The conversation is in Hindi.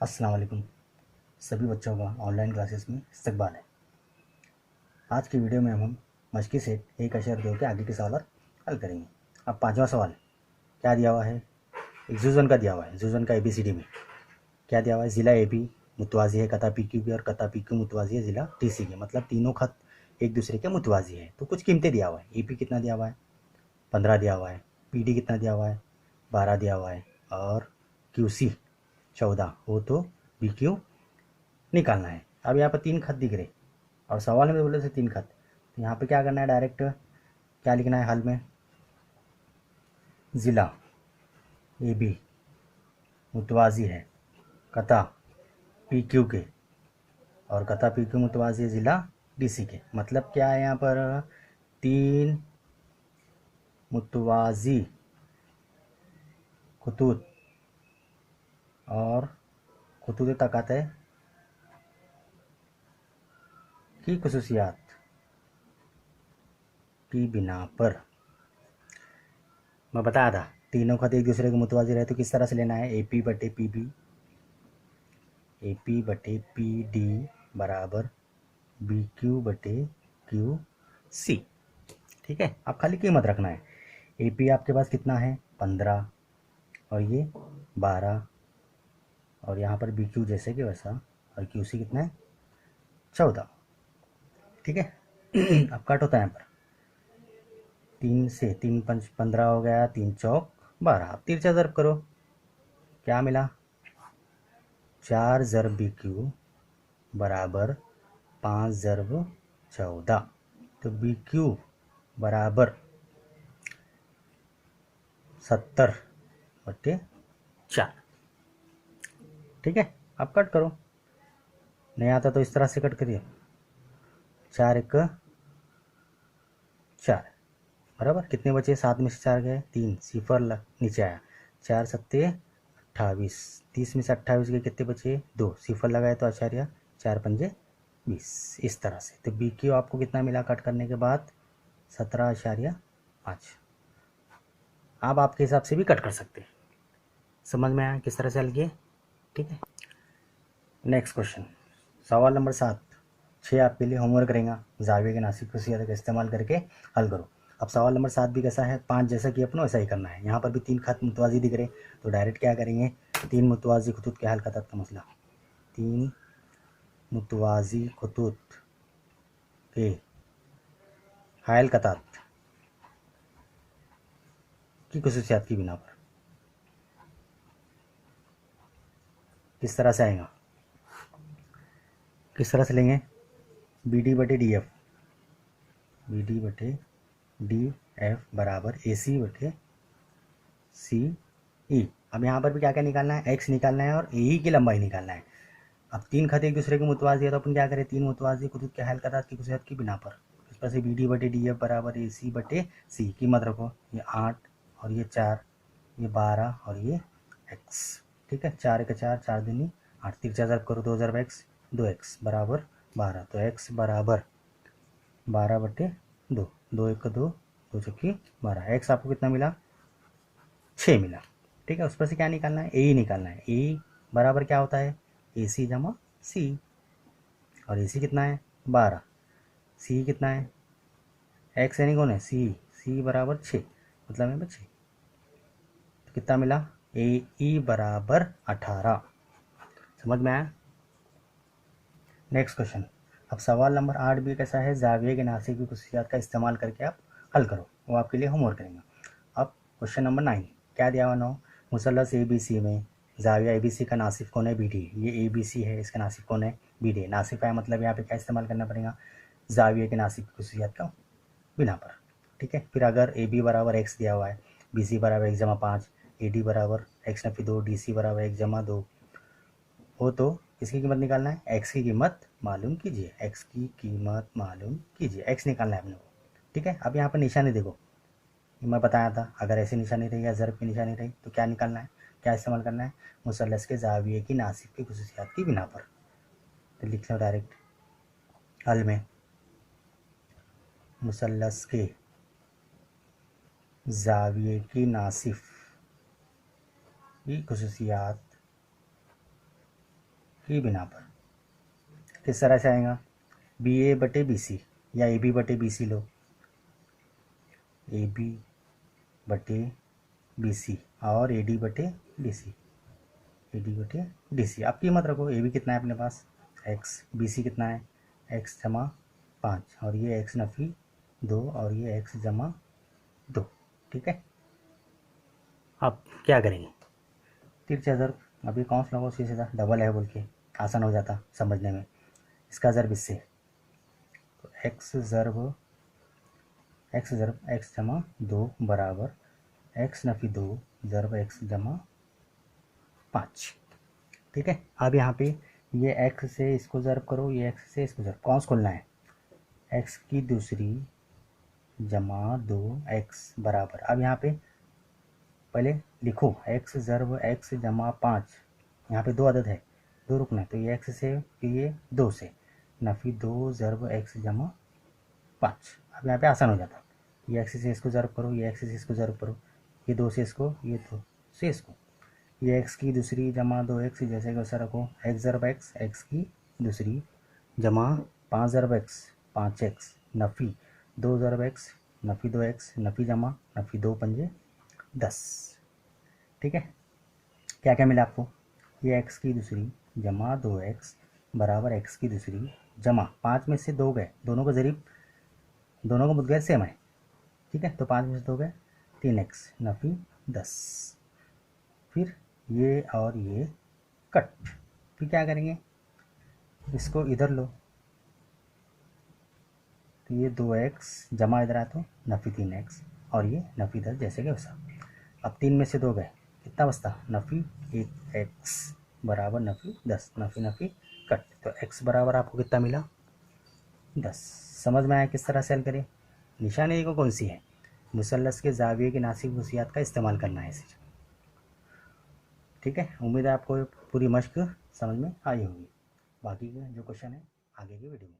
अस्सलाम वालेकुम। सभी बच्चों का ऑनलाइन क्लासेस में इस्तकबाल है। आज की वीडियो में हम मशकी से एक अशर दो के आगे के सवाल हल करेंगे। अब पांचवा सवाल क्या दिया हुआ है, एक जुज़न का दिया हुआ है। जुज़न का ABCD में क्या दिया हुआ है, ज़िला AB मुतवाज़ी है कता PQ की और कता PQ मुतवाज़ी है ज़िला TC के, मतलब तीनों खत एक दूसरे के मुतवाज़ी है। तो कुछ कीमतें दिया हुआ है। AP कितना दिया हुआ है, 15 दिया हुआ है। PD कितना दिया हुआ है, 12 दिया हुआ है। और QC 14, वो तो BQ निकालना है। अब यहाँ पर 3 खत दिख रहे और सवाल में बोले थे 3 खत, तो यहाँ पे क्या करना है, डायरेक्ट क्या लिखना है, हल में ज़िला AB मुतवाज़ी है कता PQ के और कता PQ मुतवाज़ी है ज़िला DC के। मतलब क्या है, यहाँ पर 3 मुतवाज़ी खतूत और खतूत तकाते की खसूसियात की बिना पर मैं बताया था तीनों खत एक दूसरे के मुतवाज़ी रहे तो किस तरह से लेना है, AP बटे PB, AP बटे PD बराबर BQ बटे QC। ठीक है, आप खाली कीमत रखना है। AP आपके पास कितना है, 15 और ये 12 और यहाँ पर BQ जैसे कि वैसा, और QC कितना है, 14। ठीक है अब कट होता है यहाँ पर 3 से, 3 5 15 हो गया, 3 चौक 12। अब तिरछा ज़र्ब करो, क्या मिला, 4 ज़र्ब BQ बराबर 5 ज़र्ब 14। तो BQ बराबर 70 बटे 4। ठीक है, अब कट करो, नहीं आता तो इस तरह से कट करिए, 4 1 4 बराबर कितने बचे, 7 में से 4 गए 3, सिफर नीचे आया, 4 सत्ते 28, 30 में से 28 गए, कितने बचे 2, सिफर लगाए तो आचार्य 4 पंजे 20। इस तरह से तो BQ आपको कितना मिला कट करने के बाद, 17.5। आप आपके हिसाब से भी कट कर सकते हैं। समझ में आया किस तरह से हल किए। ठीक है, नेक्स्ट क्वेश्चन, सवाल नंबर 7। 6 आपके लिए होमवर्क रहेगा, जाविया के नासिक खसूसियात का इस्तेमाल करके हल करो। अब सवाल नंबर 7 भी कैसा है, 5 जैसा कि अपनों वैसा ही करना है। यहाँ पर भी 3 खत मुतवाज़ी दिख रहे, तो डायरेक्ट क्या करेंगे, 3 मुतवाज़ी खतूत के हल का मसला, 3 मुतवाज़ी खतूत के हायल कतात की खसूसियात की बिना पर किस तरह से आएगा, किस तरह से लेंगे, BD बटे DF, BD बटे DF बराबर AC बटे CE। अब यहाँ पर भी क्या क्या निकालना है, X निकालना है और AE की लंबाई निकालना है। अब 3 खत एक दूसरे के मुतवाज़ी है तो अपन क्या करें, 3 मुतवाज़ी खतूत के हायल कतात की खसूसियात की बिना पर इस पर से BD बटे DF बराबर AC बटे C की मत रखो, ये 8 और ये 4, ये 12 और ये X। ठीक है, 4 1 4, 4 दूनी 8, तिरछा ज़र्ब करो, 2 ज़र्ब X 2X बराबर 12, तो X बराबर 12 बटे 2, 2 1 2, 2 चौकी 12। X आपको कितना मिला, 6 मिला। ठीक है, उस पर से क्या निकालना है, AE निकालना है। AE बराबर क्या होता है, AC जमा C, और AC कितना है 12, C कितना है, X यानी कौन है C बराबर 6, मतलब यहाँ पर 6, तो कितना मिला, AE बराबर 18। समझ में आया। नेक्स्ट क्वेश्चन, अब सवाल नंबर 8 भी कैसा है, जाविया के नासिक की खसूसियात का इस्तेमाल करके आप हल करो, वो आपके लिए होमवर्क करेंगे। अब क्वेश्चन नंबर 9 क्या दिया हुआ, 9 मुसल्लस ABC में जाविया ABC का नासिफ कौन है, BD। ये ABC है, इसका नासिफ कौन है, BD। नासिफ है मतलब यहाँ पे क्या इस्तेमाल करना पड़ेगा, जाविया के नासिफ की खसूसियात का बिना पर। ठीक है, फिर अगर AB बराबर X दिया हुआ है, BC बराबर 1 जमा 5, AD बराबर X नफी 2, DC बराबर 1 जमा 2 हो तो किसकी कीमत निकालना है, X की कीमत मालूम कीजिए, X की कीमत मालूम कीजिए, X निकालना है अपने को। ठीक है, अब यहाँ पर निशानी देखो, मैं बताया था अगर ऐसी निशानी रही या ज़र्ब की निशानी रही तो क्या निकालना है, क्या इस्तेमाल करना है, मुसल्लस के जाविये की नासिब की खसूसियात की बिना पर। तो लिख लो डायरेक्ट हल में, मुसल्लस के जाविये की नासिब की खसूसियात की बिना पर। किस तरह से आएगा, बी ए बटे बी सी या ए बी बटे बी सी लो, ए बी बटे बी सी और ए डी बटे डी सी, ए डी बटे डी सी। आप कीमत रखो, ए बी कितना है अपने पास एक्स, बी सी कितना है एक्स जमा 5 और ये एक्स नफ़ी 2 और ये एक्स जमा 2। ठीक है, अब क्या करेंगे, तिरछा ज़र्ब, अभी कौन सा लगाओ सीधा डबल है बोल के आसान हो जाता समझने में। इसका ज़र्ब इससे, तो एक्स ज़र्ब एक्स जमा 2 बराबर एक्स नफ़ी 2 ज़र्ब एक्स जमा 5। ठीक है, अब यहाँ पे ये एक्स से इसको ज़र्ब करो, ये एक्स से इसको ज़र्ब, कौन सा खोलना है, एक्स की दूसरी जमा 2 एक्स बराबर। अब यहाँ पे पहले लिखो एक्स ज़र्ब एक्स जमा 5, यहाँ पे 2 अदद है, 2 रुकना है, तो ये एक्स से ये 2 से नफ़ी 2 ज़र्ब एक्स जमा 5। अब यहाँ पे आसान हो जाता, ये एक्स से इसको ज़र्ब करो, ये एक्स से इसको ज़र्ब करो, ये 2 से इसको, ये 2 से इसको, ये एक्स की दूसरी जमा 2 एक्स जैसे कि वैसा रखो, एक्स ज़र्ब एक्स एक्स की दूसरी जमा 5 ज़र्ब एक्स 5 एक्स नफ़ी 2 ज़र्ब एक्स नफ़ी 2 एक्स नफ़ी जमा नफ़ी 2 पंजे 10। ठीक है, क्या क्या मिला आपको, ये एक्स की दूसरी जमा 2 एक्स बराबर एक्स की दूसरी जमा 5 में से 2 गए, दोनों का ज़रीब दोनों का मुद्गैर सेम है। ठीक है, तो 5 में से 2 गए 3 एक्स नफ़ी 10। फिर ये और ये कट, फिर क्या करेंगे, इसको इधर लो, तो ये 2 एक्स जमा इधर आया तो नफ़ी 3 एक्स और ये नफ़ी 10 जैसे कि वैसा। अब 3 में से 2 गए, कितना बचता, नफ़ी 1 एक्स बराबर नफ़ी 10, नफ़ी नफ़ी कट, तो एक्स बराबर आपको कितना मिला 10। समझ में आया किस तरह से हल करें, निशानी को कौन सी है, मुसल्लस के ज़ाविये की नासिब खसूसियात का इस्तेमाल करना है इसे। ठीक है, उम्मीद है आपको पूरी मश्क समझ में आई होगी, बाकी के जो क्वेश्चन है आगे की वीडियो में।